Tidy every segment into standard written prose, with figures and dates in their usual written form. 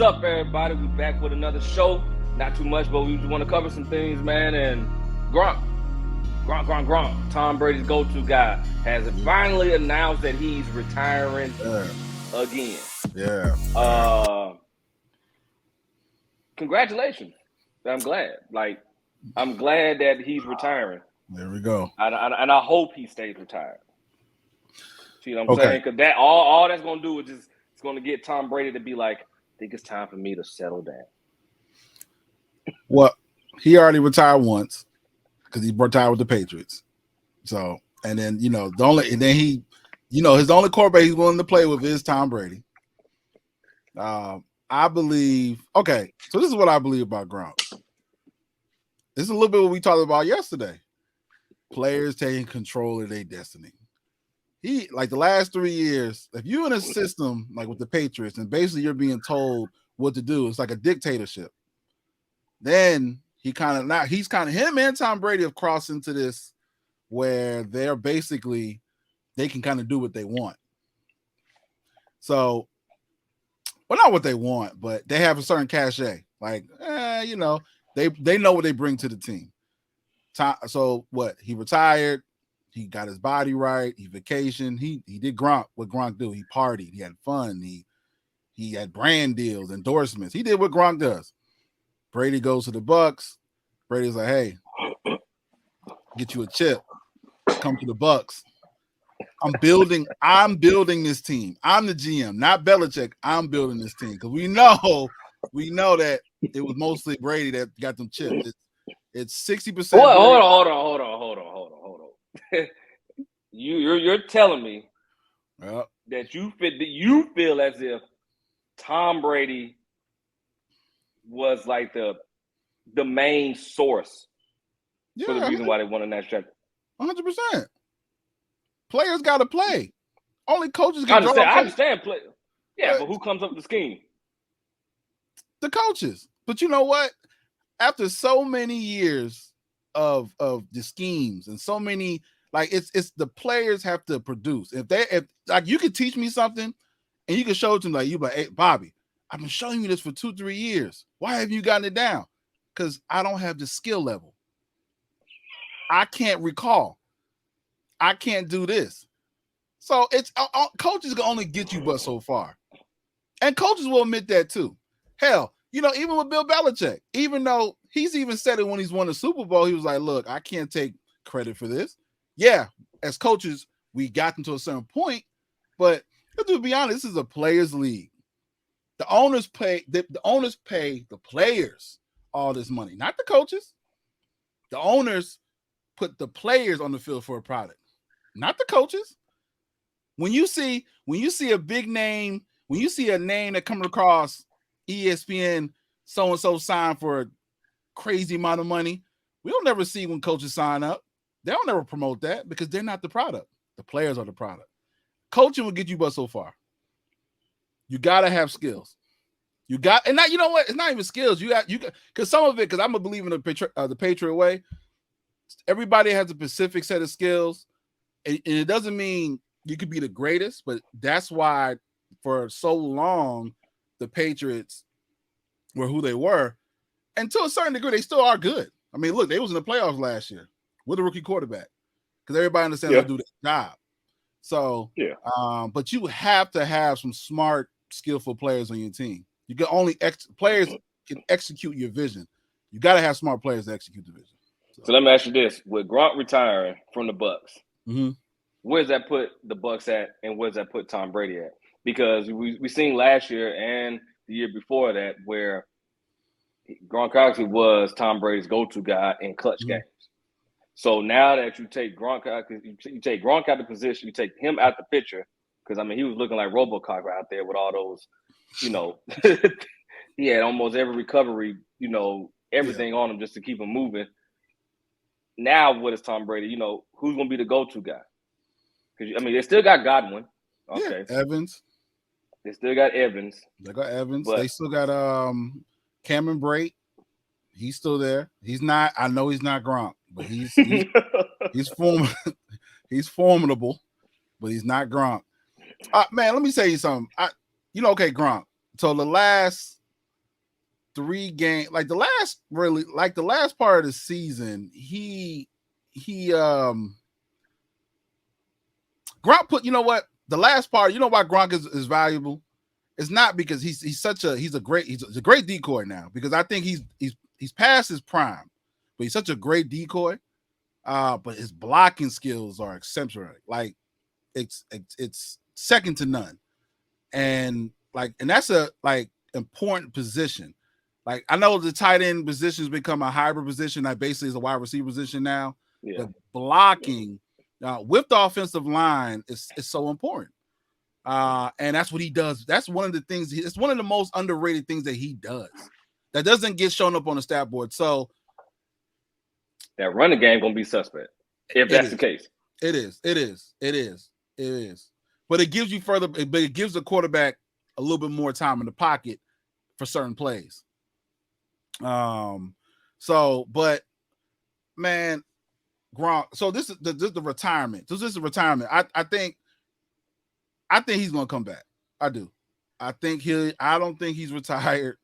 up, everybody? We back with another show. Not too much, but we want to cover some things, man. And Gronk. Tom Brady's go-to guy has finally announced that he's retiring again. Yeah. Congratulations. I'm glad. I'm glad that he's retiring. There we go. And I hope he stays retired. See what I'm saying? Because that all that's going to do is just it's going to get Tom Brady to be like, I think it's time for me to settle down. Well, he already retired once because he retired with the Patriots. So, and then his only quarterback he's willing to play with is Tom Brady. I believe. Okay, so this is what I believe about Gronk. This is a little bit what we talked about yesterday. Players taking control of their destiny. He, like the last 3 years, if you're in a system like with the Patriots and basically you're being told what to do, it's like a dictatorship. Then him and Tom Brady have crossed into this where they can kind of do what they want. So, well, not what they want, but they have a certain cachet. Like, they know what they bring to the team. So what? He retired. He got his body right. He vacationed. He did what Gronk do. He partied. He had fun. He had brand deals, endorsements. He did what Gronk does. Brady goes to the Bucks. Brady's like, hey, get you a chip. Come to the Bucks. I'm building this team. I'm the GM, not Belichick. I'm building this team because we know that it was mostly Brady that got them chips. It's 60%. Well, hold on. You're telling me that you feel as if Tom Brady was like the main source for the reason why they won a national championship. 100%. Players got to play. Only coaches can I understand play. Yeah, but who comes up with the scheme? The coaches. But you know what? After so many years of the schemes and so many, like it's the players have to produce. If you could teach me something and you can show it to me, like hey, Bobby, I've been showing you this for 2-3 years. Why have you gotten it down? Because I don't have the skill level. I can't recall. I can't do this. So it's coaches can only get you but so far. And coaches will admit that too. Hell, even with Bill Belichick, even though he's even said it when he's won the Super Bowl, he was like, look, I can't take credit for this. Yeah, as coaches, we got them to a certain point, but to be honest, this is a players' league. The owners pay the players all this money, not the coaches. The owners put the players on the field for a product, not the coaches. When you see a big name, when you see a name that comes across ESPN, so-and-so signed for a crazy amount of money, we don't never see when coaches sign up. They don't never promote that because they're not the product. The players are the product. Coaching will get you but so far. You got to have skills. And now, you know what? It's not even skills. Because some of it, because I'm a believer in the Patriot way, everybody has a specific set of skills. And it doesn't mean you could be the greatest, but that's why for so long, the Patriots were who they were. And to a certain degree, they still are good. I mean, look, they was in the playoffs last year with a rookie quarterback because everybody understands how to do their job. So, but you have to have some smart, skillful players on your team. You can only players can execute your vision. You got to have smart players to execute the vision. So let me ask you this: with Gronk retiring from the Bucks, mm-hmm. where's that put the Bucks at, and where's that put Tom Brady at? Because we seen last year and the year before that where Gronkowski was Tom Brady's go-to guy in clutch games. So now that you take Gronk out of the position, you take him out the picture, because, I mean, he was looking like RoboCop out there with all those, he had almost every recovery, everything on him just to keep him moving. Now what is Tom Brady? Who's going to be the go-to guy? Because, I mean, they still got Godwin. Okay. Yeah, Evans. They still got Evans. They got Evans. They still got Cameron Brate. He's still there. He's not. I know he's not Gronk, but he's formidable, but he's not Gronk. Man, let me tell you something. Okay, Gronk. So the last 3 games, like the last part of the season, Gronk put, you know what? The last part, you know why Gronk is valuable? It's not because he's a great decoy now, because I think he's past his prime, but he's such a great decoy. But his blocking skills are exceptional. Like it's second to none. And that's a important position. Like, I know the tight end position has become a hybrid position that basically is a wide receiver position now. Yeah. But blocking with the offensive line is so important. And that's what he does. That's one of the things. It's one of the most underrated things that he does that doesn't get shown up on the stat board. So that running game gonna be suspect if that's the case. It is. But it gives you but it gives the quarterback a little bit more time in the pocket for certain plays. But man, Gronk. So this is the retirement. This is the retirement. I think he's gonna come back. I do. I don't think he's retired.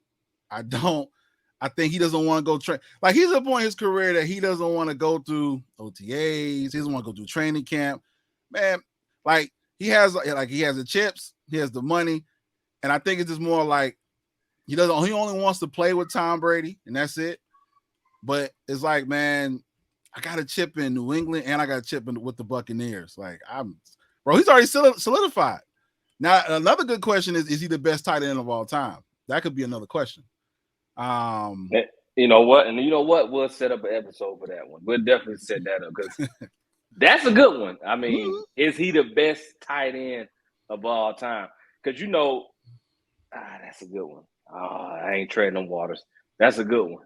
I think he doesn't want to go train. Like, he's at a point in his career that he doesn't want to go through OTAs. He doesn't want to go through training camp. Man, like, he has the chips, he has the money, and I think it's just more like he only wants to play with Tom Brady, and that's it. But it's like, man, I got a chip in New England and I got a chip with the Buccaneers. Like, he's already solidified. Now, another good question is he the best tight end of all time? That could be another question. You know what? And you know what? We'll set up an episode for that one. We'll definitely set that up because that's a good one. I mean, is he the best tight end of all time? Because, that's a good one. I ain't treading them waters. That's a good one.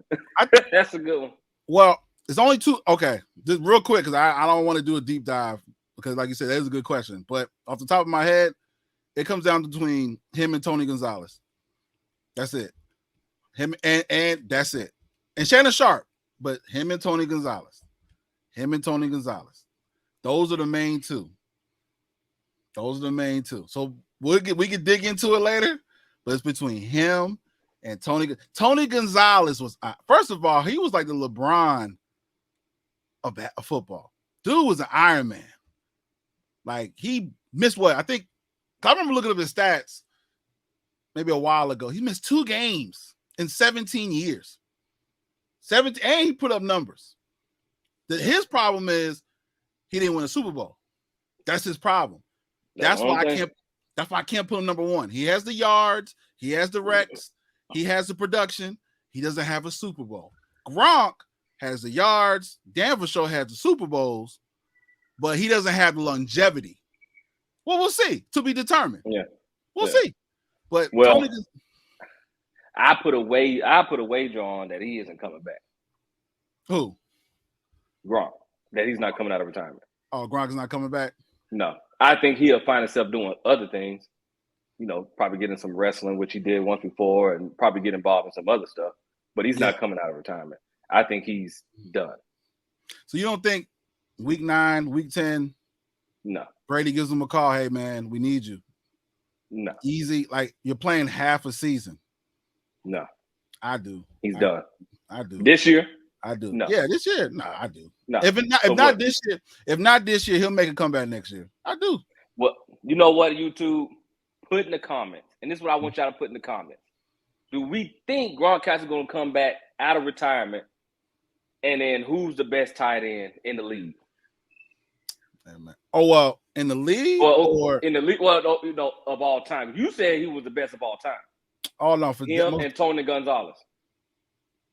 That's a good one. Well, it's only 2. Okay, just real quick, because I don't want to do a deep dive, because like you said, that is a good question. But off the top of my head, it comes down between him and Tony Gonzalez. That's it. Him and that's it. And Shannon Sharp, but him and Tony Gonzalez. Those are the main 2. So we can dig into it later, but it's between him and Tony. Tony Gonzalez was, first of all, he was like the LeBron of football. Dude was an Iron Man. Like, he missed what? I remember looking up his stats maybe a while ago. He missed 2 games in 17 years. 17, and he put up numbers. His problem is he didn't win a Super Bowl. That's his problem. That's why I can't put him number 1. He has the yards, he has the recs, he has the production. He doesn't have a Super Bowl. Gronk has the yards, Dan for sure has the Super Bowls, but he doesn't have the longevity. Well, we'll see. To be determined. Yeah. We'll see. But Tony, I put a wager on that he isn't coming back. Who? Gronk. That he's not coming out of retirement. Oh, Gronk is not coming back? No. I think he'll find himself doing other things. Probably getting some wrestling, which he did once before, and probably get involved in some other stuff. But he's not coming out of retirement. I think he's done. So you don't think week 9, week 10, no, Brady gives him a call, hey, man, we need you? No. Easy, like you're playing half a season. No. I do. He's done. I do. This year? I do. No. Yeah, this year? No, I do. No. If not this year, he'll make a comeback next year. I do. Well, you know what, YouTube? Put in the comments, and this is what I want y'all to put in the comments. Do we think Gronkowski is going to come back out of retirement? And then who's the best tight end in the league? Oh, well, in the league? Or in the league, of all time. You said he was the best of all time. Oh, no, for him and Tony Gonzalez.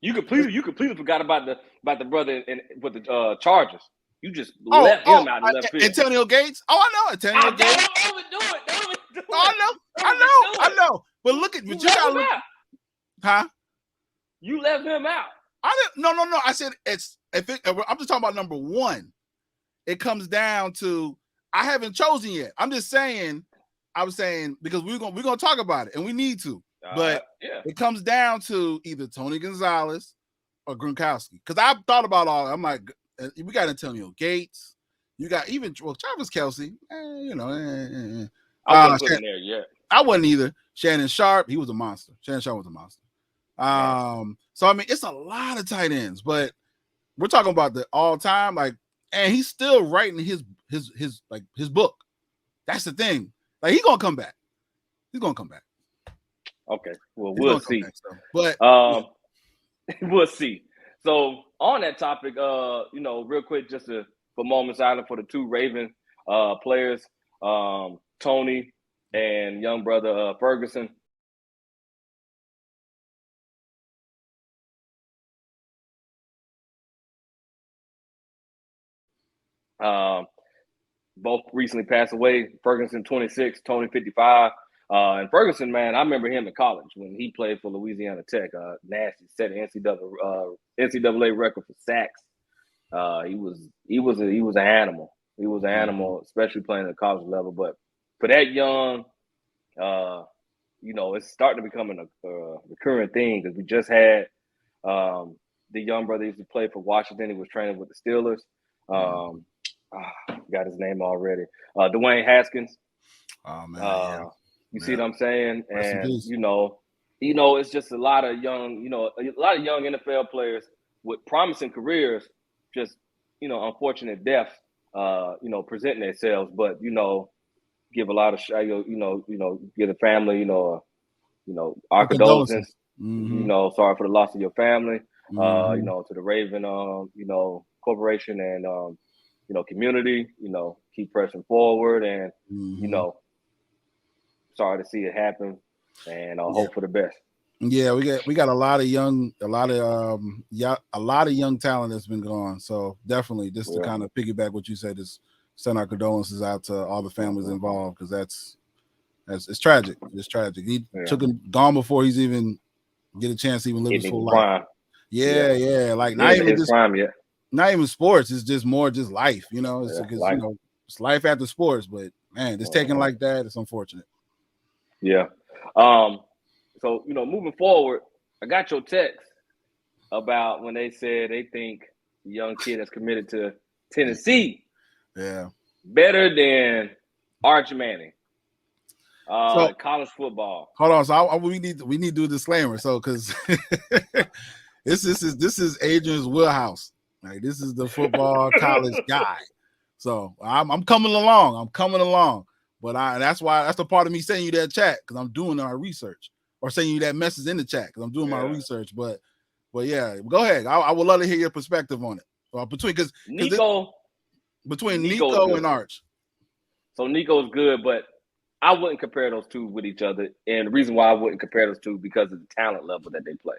You completely forgot about the brother with the Chargers. You just left him out of left field. Antonio Gates? Oh, I know Antonio Gates. Don't even do it. I know. But look at you gotta look. Huh? You left him out. I didn't. No. I said I'm just talking about number 1. It comes down to I haven't chosen yet. I'm just saying. I was saying because we're gonna talk about it and we need to. But it comes down to either Tony Gonzalez or Gronkowski. Because I've thought about all. I'm like, we got Antonio Gates. You got even Travis Kelce. I wasn't putting there yet. I wasn't either. Shannon Sharp. He was a monster. Shannon Sharp was a monster. So I mean, it's a lot of tight ends, but we're talking about the all time, like, and he's still writing his book. That's the thing. Like, he's gonna come back. He's gonna come back. Okay, well, we'll see. Back, so. But we'll see. So on that topic, real quick, just for moments silent for the two Raven players, Tony and young brother Ferguson. Both recently passed away. Ferguson 26, Tony 55. And Ferguson, man, I remember him in college when he played for Louisiana Tech. Nasty, set an NCAA record for sacks. He was an animal. He was an animal, especially playing at the college level. But for that young, it's starting to become a recurring thing because we just had the young brother used to play for Washington. He was training with the Steelers. Got his name already. Dwayne Haskins. Oh man, you see what I'm saying? And it's just a lot of young NFL players with promising careers, just unfortunate deaths, presenting themselves. But give a lot of give the family our condolences. Sorry for the loss of your family. To the Raven corporation and community, keep pressing forward and sorry to see it happen and hope for the best. Yeah, we got a lot of young talent that's been gone. So definitely just to kind of piggyback what you said, is send our condolences out to all the families involved, because it's tragic. It's tragic. He took him gone before he's even get a chance to even live his full life. Yeah. Like not even just prime yet. Not even sports. It's just more just life, It's because life. It's life after sports. But man, just taking like that, it's unfortunate. Yeah. So moving forward, I got your text about when they said they think the young kid that's committed to Tennessee, better than Arch Manning. College football. Hold on. So we need to do a disclaimer. So because this is Adrian's wheelhouse. Like, this is the football college guy. So I'm coming along. But that's the part of me sending you that chat, because I'm doing our research, or sending you that message in the chat because I'm doing my research. But yeah, go ahead. I would love to hear your perspective on it. Between Nico and Arch. So Nico's good, but I wouldn't compare those two with each other. And the reason why I wouldn't compare those two, because of the talent level that they play.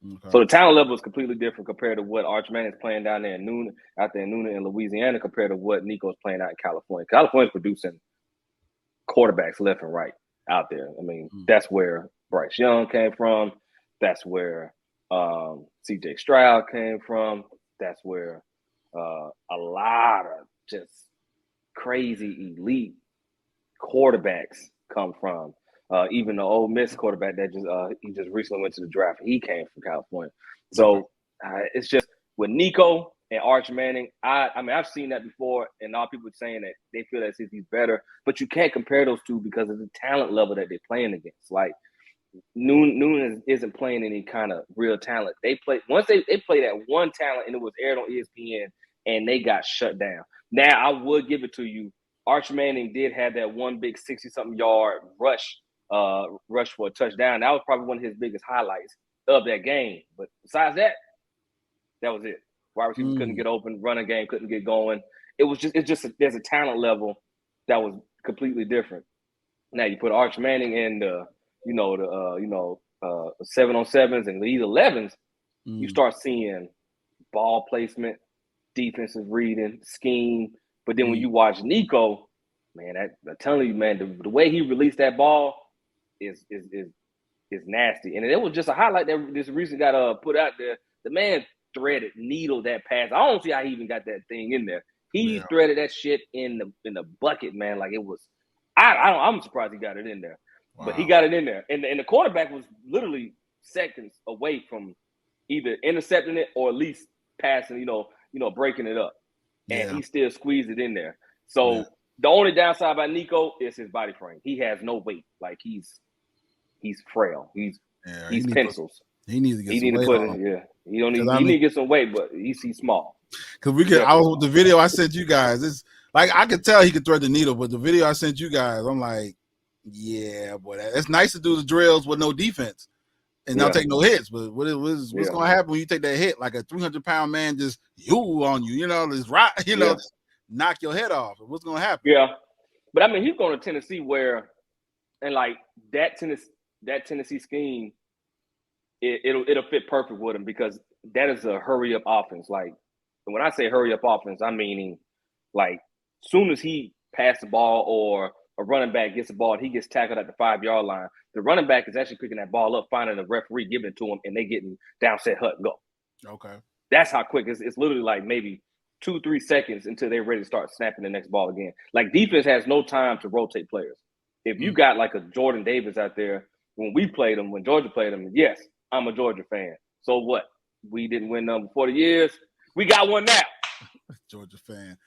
Okay. So the talent level is completely different compared to what Arch Manning is playing down there in Newnan in Louisiana, compared to what Nico's playing out in California. California's producing quarterbacks left and right out there. I mean, that's where Bryce Young came from. That's where C.J. Stroud came from. That's where a lot of just crazy elite quarterbacks come from. Even the Ole Miss quarterback that he just recently went to the draft, he came from California. So it's just with Nico and Arch Manning, I've seen that before, and all people are saying that they feel as if he's better, but you can't compare those two because of the talent level that they're playing against. Like Newnan isn't playing any kind of real talent. They played that one talent, and it was aired on ESPN, and they got shut down. Now I would give it to you. Arch Manning did have that one big 60-something yard rush for a touchdown. That was probably one of his biggest highlights of that game. But besides that, that was it. Wide receivers couldn't get open, running game couldn't get going. There's a talent level that was completely different. Now you put Arch Manning in the 7-on-7s and the 11s, you start seeing ball placement, defensive reading, scheme. But then when you watch Nico, man, I'm telling you, man, the way he released that ball is nasty. And it was just a highlight that this recently got put out there. The man needled that pass. I don't see how he even got that thing in there. He threaded that shit in the bucket, man. Like it was. I'm surprised he got it in there, but he got it in there. And the quarterback was literally seconds away from either intercepting it or at least passing, breaking it up. And he still squeezed it in there. So the only downside about Nico is his body frame. He has no weight. Like he's frail. He's pencils. He needs to get He some need to weight put on him. in. Yeah, he don't need. I He mean, need to get some weight, but he's small. because I was with the video I sent you guys. It's like I could tell he could thread the needle, but the video I sent you guys, I'm like, yeah, boy, it's nice to do the drills with no defense and not take no hits. But what's going to happen when you take that hit? Like a 300-pound man just on you, just right, just knock your head off. What's going to happen? Yeah, but I mean, he's going to Tennessee where, and like that Tennessee scheme, it'll fit perfect with him because that is a hurry up offense. Like when I say hurry up offense, I'm meaning like soon as he passes the ball or a running back gets the ball and he gets tackled at the 5-yard line, the running back is actually picking that ball up, finding the referee, giving it to him, and they getting down, set, hut, go. Okay. That's how quick it's literally like maybe 2-3 seconds until they're ready to start snapping the next ball again. Like defense has no time to rotate players. If you got like a Jordan Davis out there, when we played him, when Georgia played him, yes, I'm a Georgia fan. So what? We didn't win them 40 years. We got one now. Georgia fan.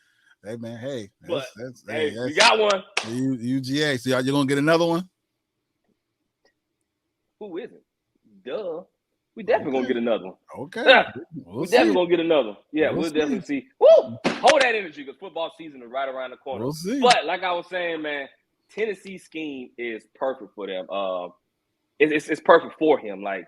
Hey man, hey, we got one. UGA. So you're gonna get another one? Who is it? Duh. We definitely gonna get another one. Okay. We definitely gonna get another one. Yeah, we'll definitely see. Woo! Hold that energy because football season is right around the corner. We'll see. But like I was saying, man, Tennessee scheme is perfect for them. It's perfect for him. Like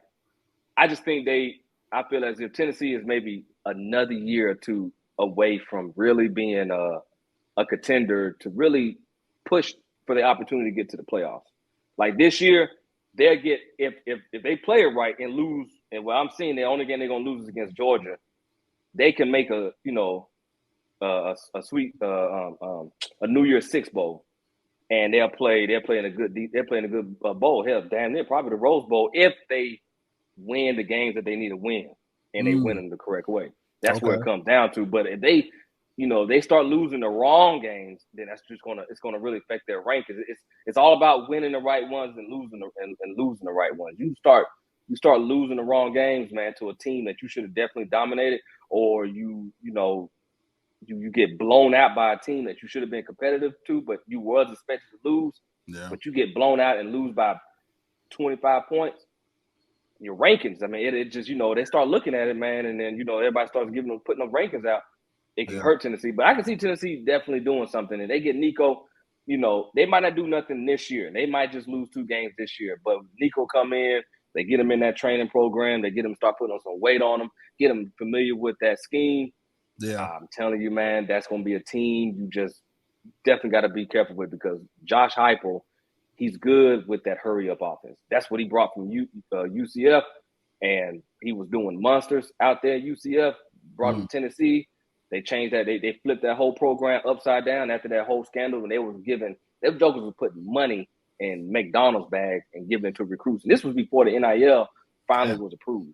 I just think I feel as if Tennessee is maybe another year or two away from really being a contender to really push for the opportunity to get to the playoffs. Like this year, they'll get if they play it right and lose, and what I'm seeing the only game they're gonna lose is against Georgia, they can make a sweet a New Year's Six bowl, and they're playing a good bowl. Hell, damn near probably the Rose Bowl if they win the games that they need to win and they win them the correct way. That's where it comes down to. But if they start losing the wrong games, then that's just gonna really affect their rankings. It's all about winning the right ones and losing the right ones. You start losing the wrong games, man, to a team that you should have definitely dominated, or you get blown out by a team that you should have been competitive to, but you was expected to lose. Yeah. But you get blown out and lose by 25 points. Your rankings, I mean, it just, they start looking at it, man, and then, everybody starts putting them rankings out. It can hurt Tennessee. But I can see Tennessee definitely doing something. And they get Nico, they might not do nothing this year. They might just lose 2 games this year. But Nico come in, they get him in that training program. They get him start putting on some weight on him, get him familiar with that scheme. Yeah, I'm telling you, man, that's going to be a team you just definitely got to be careful with because Josh Heupel, he's good with that hurry-up offense. That's what he brought from UCF, and he was doing monsters out there at UCF, brought him to Tennessee. They changed that. They flipped that whole program upside down after that whole scandal, and them jokers were putting money in McDonald's bags and giving it to recruits. And this was before the NIL finally was approved.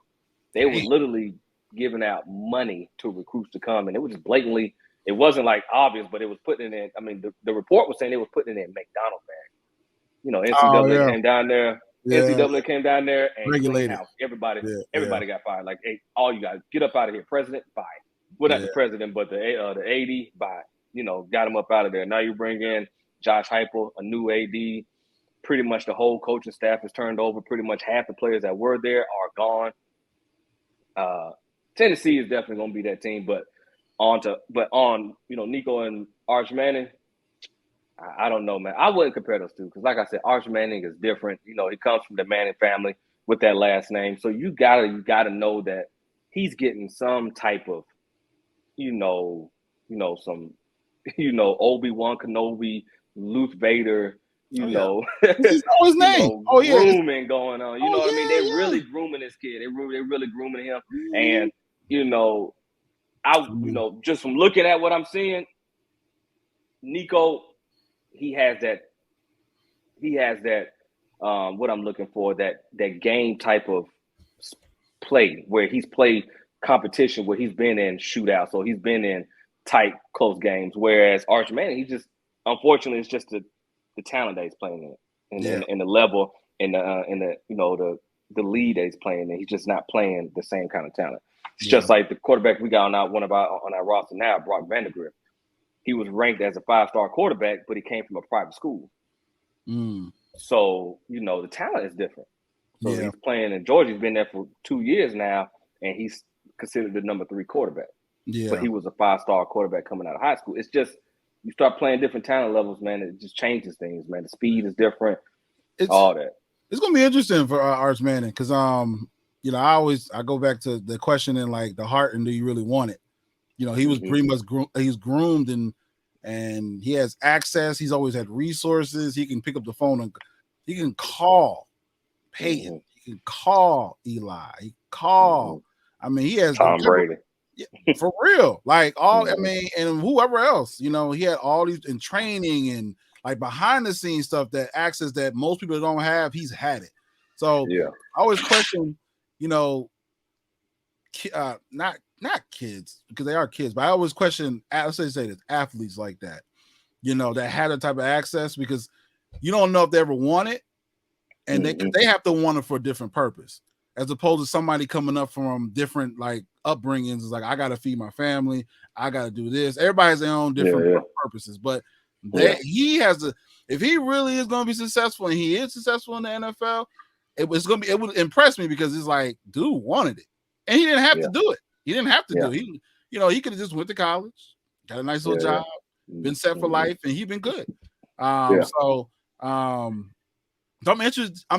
They were literally giving out money to recruits to come, and it was just blatantly. It wasn't like obvious, but it was putting it in. I mean, the report was saying they was putting it in McDonald's bags. NCAA came down there. Yeah. NCAA came down there and regulated house. Everybody got fired. Like, hey, all you guys get up out of here. President, bye. Well, not the president, but the AD, bye. Got him up out of there. Now you bring in Josh Heupel, a new AD. Pretty much the whole coaching staff is turned over. Pretty much half the players that were there are gone. Tennessee is definitely going to be that team, but on Nico and Arch Manning, I don't know, man. I wouldn't compare those two because, like I said, Arch Manning is different. He comes from the Manning family with that last name, so you gotta know that he's getting some type of, some, Obi-Wan Kenobi, Luke Vader, his name. Grooming going on. You know what I mean? They're really grooming this kid. They're really grooming him, and just from looking at what I'm seeing, Nico, he has that what I'm looking for, that game type of play where he's played competition, where he's been in shootouts, so he's been in tight, close games. Whereas Arch Manning, he just, unfortunately, it's just the talent that he's playing in, and the level, and the lead that he's playing in. He's just not playing the same kind of talent. It's just like the quarterback we got on our roster now, Brock Vandagriff. He was ranked as a 5-star quarterback, but he came from a private school. So, the talent is different. So he's playing in Georgia. He's been there for 2 years now, and he's considered the number 3 quarterback. Yeah. But he was a 5-star quarterback coming out of high school. It's just you start playing different talent levels, man. It just changes things, man. The speed is different. All that. It's gonna be interesting for Arch Manning because I go back to the question in like the heart and do you really want it? He was pretty much he's groomed and he has access. He's always had resources. He can pick up the phone and he can call Peyton. He can call Eli. He can call. I mean, he has Tom Brady. Yeah, for real. Like I mean, and whoever else, he had all these in training and like behind the scenes stuff that access that most people don't have. He's had it. So I always question, not kids because they are kids, but I always question. Let's say this, athletes like that, that had a type of access because you don't know if they ever want it, and they have to want it for a different purpose. As opposed to somebody coming up from different like upbringings, is like I got to feed my family, I got to do this. Everybody has their own different purposes, but he has to. If he really is going to be successful, and he is successful in the NFL, it would impress me because it's like, dude wanted it, and he didn't have to do it. He didn't have to do it. He could have just went to college, got a nice little job, been set for life, and he's been good. So I'm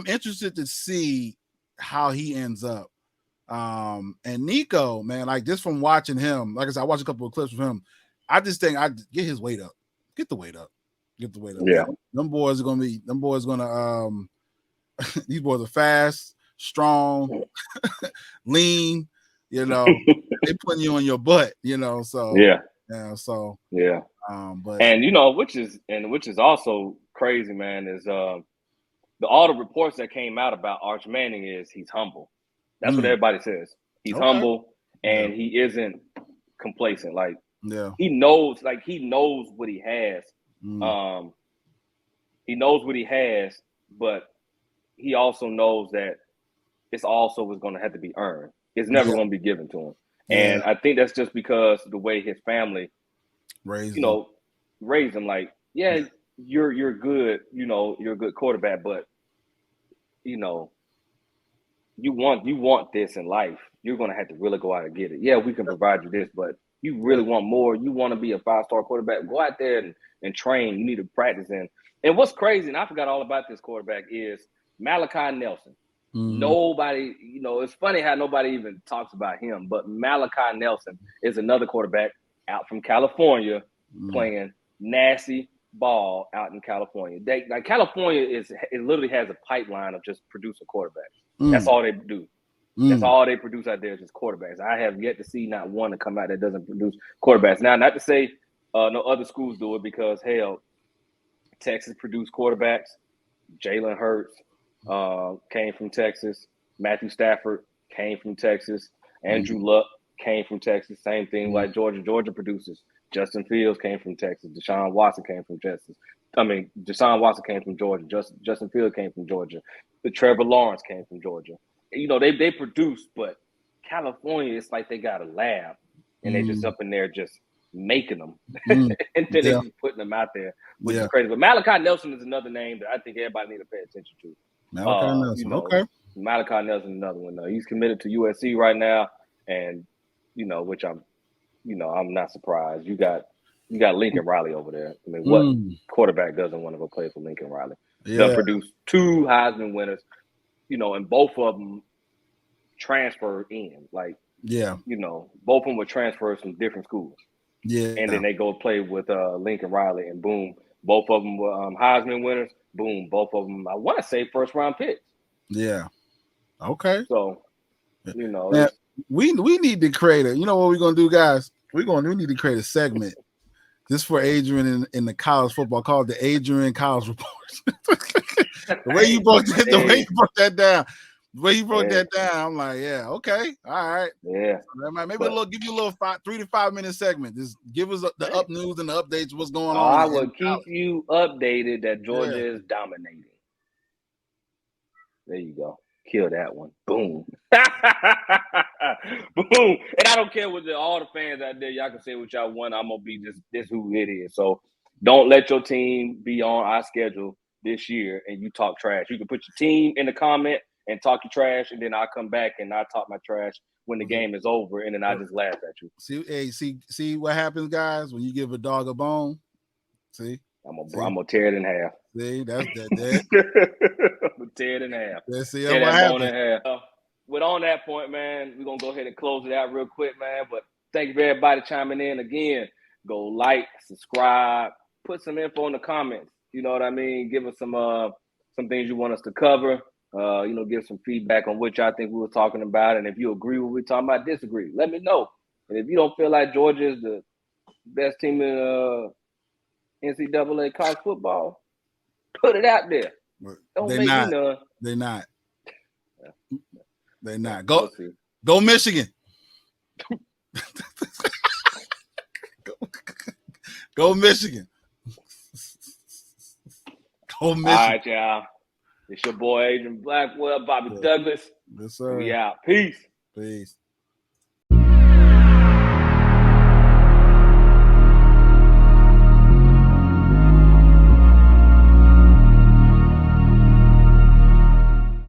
interested to see how he ends up. And Nico, man, like just from watching him, like I said, I watched a couple of clips of him. I just think I get his weight up. Get the weight up. Yeah. Them boys are gonna these boys are fast, strong, lean, they putting you on your butt, so but and which is also crazy, man, is all the reports that came out about Arch Manning is he's humble. That's what everybody says. He's humble and he isn't complacent. Like he knows what he has. He knows what he has, but he also knows that it's also was going to have to be earned. It's never going to be given to him. And I think that's just because the way his family raised him. Like, you're good, you're a good quarterback, but you want this in life. You're going to have to really go out and get it. Yeah, we can provide you this, but you really want more. You want to be a 5-star quarterback. Go out there and train. You need to practice. And what's crazy, and I forgot all about this quarterback, is Malachi Nelson. Nobody, it's funny how nobody even talks about him, but Malachi Nelson is another quarterback out from California playing nasty ball out in California. California literally has a pipeline of just producing quarterbacks. That's all they do. That's all they produce out there is just quarterbacks. I have yet to see not one to come out that doesn't produce quarterbacks. Now, not to say no other schools do it because hell, Texas produced quarterbacks. Jalen Hurts came from Texas. Matthew Stafford came from Texas. Andrew Luck came from Texas. Same thing like Georgia. Georgia produces. Justin Fields came from Texas. Deshaun Watson came from Texas. Deshaun Watson came from Georgia. Justin Fields came from Georgia. Trevor Lawrence came from Georgia. They produce, but California, it's like they got a lab, and they just up in there just making them, and then they just putting them out there, which is crazy. But Malachi Nelson is another name that I think everybody need to pay attention to. Malachi Nelson, okay. Malachi Nelson is another one. He's committed to USC right now, and which I'm not surprised. You got Lincoln Riley over there. I mean, what quarterback doesn't want to go play for Lincoln Riley? They'll produce 2 Heisman winners, and both of them transferred in. Like, both of them were transfers from different schools. And then they go play with Lincoln Riley, and boom, both of them were Heisman winners. Boom, both of them, I want to say, first-round picks. Yeah. Okay. So, now, we need to create a. You know what we're gonna do, guys? We need to create a segment just for Adrian in the college football called the Adrian College Reports. The way you broke that down. The way you broke that down, I'm like, okay, all right. Yeah. So maybe give you a little 3 to 5 minute segment. Just give us the up news and the updates, what's going on. I will keep you updated that Georgia is dominating. There you go. Kill that one. Boom. Boom. And I don't care what all the fans out there, y'all can say what y'all want. I'm going to be this who it is. So don't let your team be on our schedule this year and you talk trash. You can put your team in the comment and talk your trash, and then I'll come back and I'll talk my trash when the game is over, and then I just laugh at you. See what happens, guys, when you give a dog a bone. See, I'm gonna tear it in half. See, that's that. I'm gonna tear it in half. Let's see tear what that bone happens. in half. But on that point, man, we're gonna go ahead and close it out real quick, man. But thank you for everybody chiming in again. Go like, subscribe, put some info in the comments. You know what I mean? Give us some things you want us to cover. Give some feedback on what y'all think we were talking about, and if you agree with what we're talking about, disagree, let me know. And if you don't feel like Georgia is the best team in NCAA college football, put it out there. Don't make me none. They're not. Yeah. They're not. Go Michigan. Go Michigan. Go Michigan. All right, y'all. It's your boy Adrian Blackwell, Bobby Douglas. Yes, sir. We out. Peace. Peace.